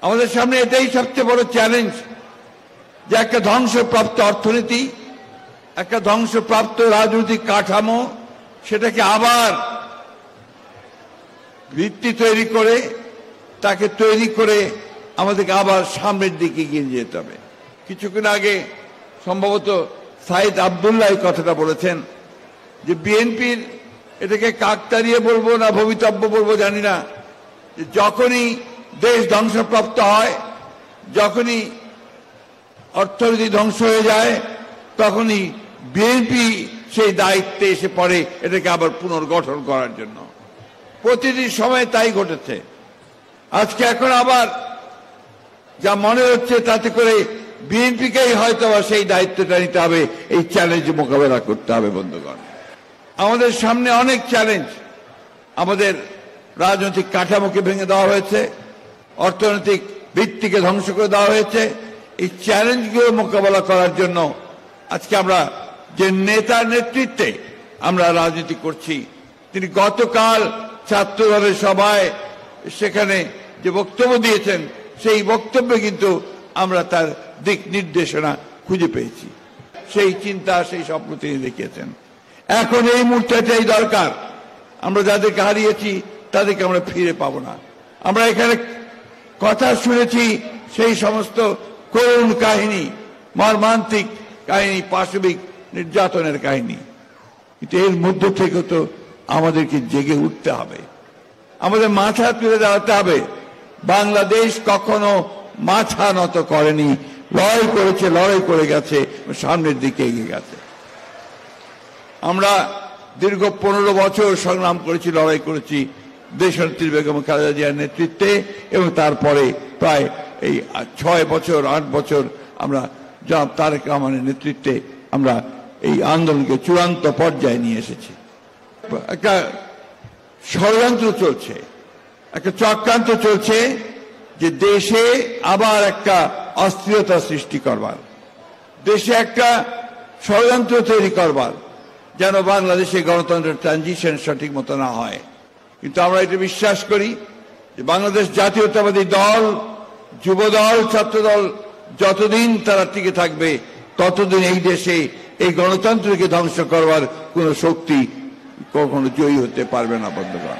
আমাদের সামনে এটাই সবচেয়ে বড় চ্যালেঞ্জ যে একটা ধ্বংসপ্রাপ্ত অর্থনীতি, একটা ধ্বংসপ্রাপ্ত রাজনৈতিক কাঠামো, সেটাকে আবার ভিত্তি তৈরি করে আমাদেরকে আবার সামনের দিকে এগিয়ে যেতে হবে। কিছুক্ষণ আগে সম্ভবত সাইদ আব্দুল্লাহ এই কথাটা বলেছেন যে বিএনপির এটাকে কাকতাড়িয়ে বলবো না ভবিতব্য বলবো জানি না, যে যখনই দেশ ধ্বংসপ্রাপ্ত হয়, যখনই অর্থনীতি ধ্বংস হয়ে যায়, তখনই বিএনপি সেই দায়িত্বে এসে পড়ে এটাকে আবার পুনর্গঠন করার জন্য। প্রতিটি সময় তাই ঘটেছে। আজকে এখন আবার যা মনে হচ্ছে তাতে করে বিএনপিকেই হয়তো সেই দায়িত্বটা নিতে হবে, এই চ্যালেঞ্জ মোকাবেলা করতে হবে। বন্ধুগণ, আমাদের সামনে অনেক চ্যালেঞ্জ। আমাদের রাজনৈতিক কাঠামোকে ভেঙে দেওয়া হয়েছে, অর্থনৈতিক ভিত্তিকে ধ্বংস করে দেওয়া হয়েছে। এই চ্যালেঞ্জগুলো মোকাবেলা করার জন্য আজকে আমরা যে নেতার নেতৃত্বে আমরা রাজনীতি করছি, তিনি গতকাল ছাত্র দলের সভায় সেখানে যে বক্তব্য দিয়েছেন, সেই বক্তব্যে কিন্তু আমরা তার দিক নির্দেশনা খুঁজে পেয়েছি। সেই চিন্তা, সেই স্বপ্ন তিনি দেখিয়েছেন। এখন এই মুহূর্তে এটাই দরকার। আমরা যাদেরকে হারিয়েছি তাদেরকে আমরা ফিরে পাবো না। আমরা এখানে কথা শুনেছি সেই সমস্ত করুণ কাহিনী, মর্মান্তিক কাহিনী, পাশবিক নির্যাতনের কাহিনী, কিন্তু এর মধ্য থেকে তো আমাদেরকে জেগে উঠতে হবে, আমাদের মাথা তুলে দাঁড়াতে হবে। বাংলাদেশ কখনো মাথা নত করেনি, লড়াই করেছে, লড়াই করে গেছে, সামনের দিকে এগিয়ে গেছে। আমরা দীর্ঘ 15 বছর সংগ্রাম করেছি, লড়াই করেছি দেশনেত্রী বেগম খালেদা জিয়ার নেতৃত্বে, এবং তারপরে প্রায় এই 6 বছর 8 বছর আমরা জনাব তারেক রহমানের নেতৃত্বে আমরা এই আন্দোলনকে চূড়ান্ত পর্যায়ে নিয়ে এসেছি। একটা ষড়যন্ত্র চলছে, একটা চক্রান্ত চলছে যে দেশে আবার একটা অস্থিরতা সৃষ্টি করবার, দেশে একটা ষড়যন্ত্র তৈরি করবার, যেন বাংলাদেশে গণতন্ত্রের ট্রানজিশন সঠিক মতো না হয়। কিন্তু আমরা এটা বিশ্বাস করি যে বাংলাদেশ জাতীয়তাবাদী দল, যুবদল, ছাত্রদল যতদিন তারা টিকে থাকবে, ততদিন এই দেশে এই গণতন্ত্রকে ধ্বংস করবার কোন শক্তি কখনো জয়ী হতে পারবে না। বন্ধুগণ,